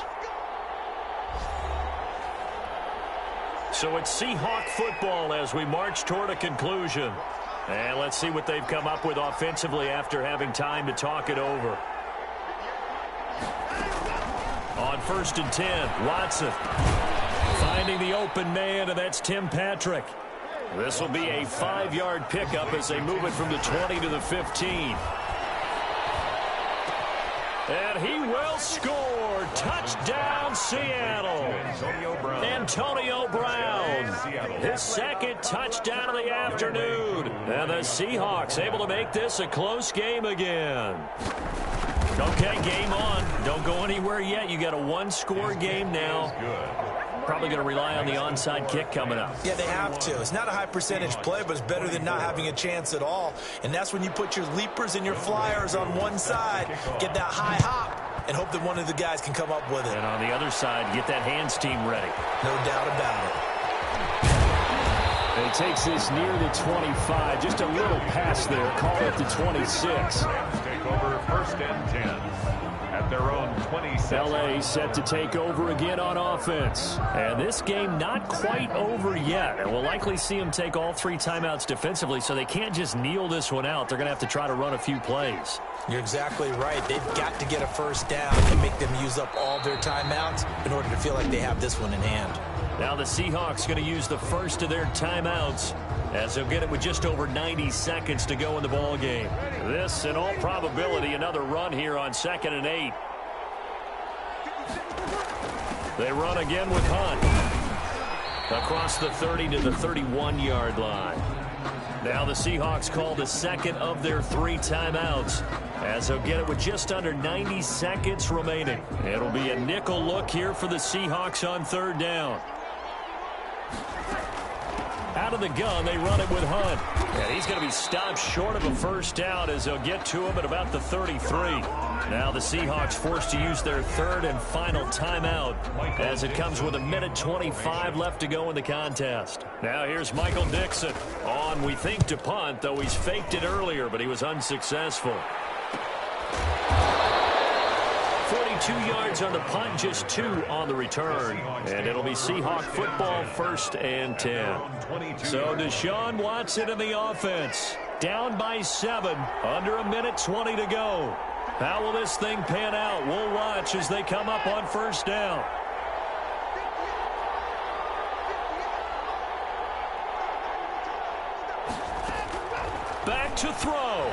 So it's Seahawk football as we march toward a conclusion. And let's see what they've come up with offensively after having time to talk it over. On 1st and 10, Watson finding the open man, and that's Tim Patrick. This will be a 5-yard pickup as they move it from the 20 to the 15. And he will score. Touchdown, Seattle. Antonio Brown. His 2nd touchdown of the afternoon. And the Seahawks able to make this a close game again. Okay, game on. Don't go anywhere yet. You got a 1-score game now. Probably going to rely on the onside kick coming up. Yeah, they have to. It's not a high percentage play, but it's better than not having a chance at all. And that's when you put your leapers and your flyers on one side, get that high hop, and hope that one of the guys can come up with it. And on the other side, get that hands team ready. No doubt about it. And he takes this near the 25. Just a little pass there. Call it the 26. Take over 1st and 10. At their own 27. LA set to take over again on offense. And this game not quite over yet. And we'll likely see them take all 3 timeouts defensively, so they can't just kneel this one out. They're going to have to try to run a few plays. You're exactly right. They've got to get a 1st down and make them use up all their timeouts in order to feel like they have this one in hand. Now the Seahawks going to use the first of their timeouts as they'll get it with just over 90 seconds to go in the ball game. This, in all probability, another run here on 2nd and 8. They run again with Hunt. Across the 30 to the 31-yard line. Now the Seahawks call the second of their 3 timeouts, as they'll get it with just under 90 seconds remaining. It'll be a nickel look here for the Seahawks on 3rd down. Out of the gun, they run it with Hunt. And he's going to be stopped short of a first down as they'll get to him at about the 33. Now the Seahawks forced to use their 3rd and final timeout as it comes with 1:25 left to go in the contest. Now here's Michael Dixon on, we think, to punt, though he's faked it earlier, but he was unsuccessful. 42 yards on the punt, just 2 on the return. And it'll be Seahawk football, 1st and 10. So Deshaun Watson in the offense. Down by 7, under 1:20 to go. How will this thing pan out? We'll watch as they come up on 1st down. Back to throw.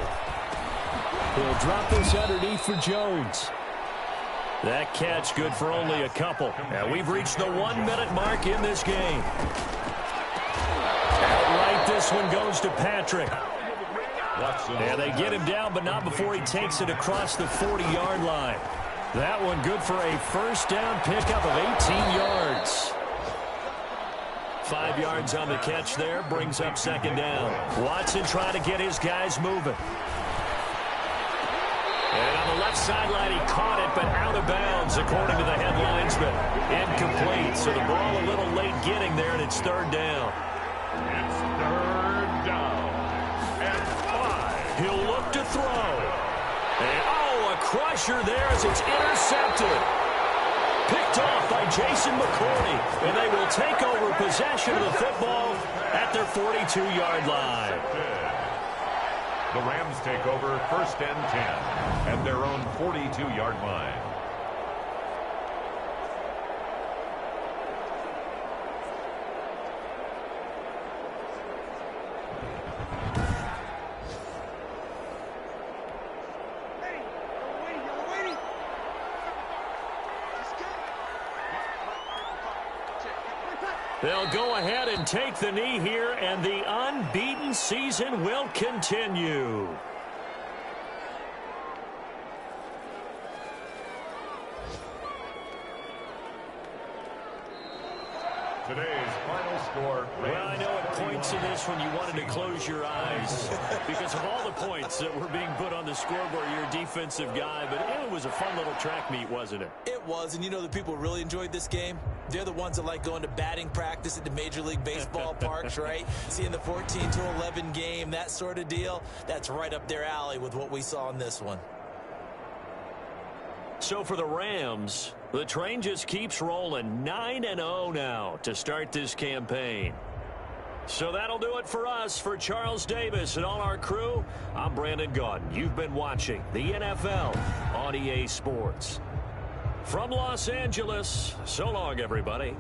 He'll drop this underneath for Jones. That catch good for only a couple. Now we've reached the 1-minute mark in this game. Outright, this one goes to Patrick. And they get him down, but not before he takes it across the 40-yard line. That one good for a first down pickup of 18 yards. 5 yards on the catch there, brings up 2nd down. Watson trying to get his guys moving. And on the left sideline, he caught it, but out of bounds, according to the head linesman. Incomplete, so the ball a little late getting there, and it's 3rd down. It's 3rd down and 5. He'll look to throw. And, a crusher there as it's intercepted. Picked off by Jason McCourty, and they will take over possession of the football at their 42-yard line. The Rams take over 1st and 10 at their own 42-yard line. They'll go ahead and take the knee here, and the unbeaten season will continue. Today's final score. Well, I know it points to this when you wanted to close your eyes because of all the points that were being put on the scoreboard. You're a defensive guy, but it was a fun little track meet, wasn't it? It was, and you know the people really enjoyed this game? They're the ones that like going to batting practice at the Major League Baseball parks, right? Seeing the 14-11 game, that sort of deal, that's right up their alley with what we saw in this one. So for the Rams, the train just keeps rolling. 9-0 now to start this campaign. So that'll do it for us. For Charles Davis and all our crew, I'm Brandon Gaudin. You've been watching the NFL on EA Sports. From Los Angeles, so long, everybody.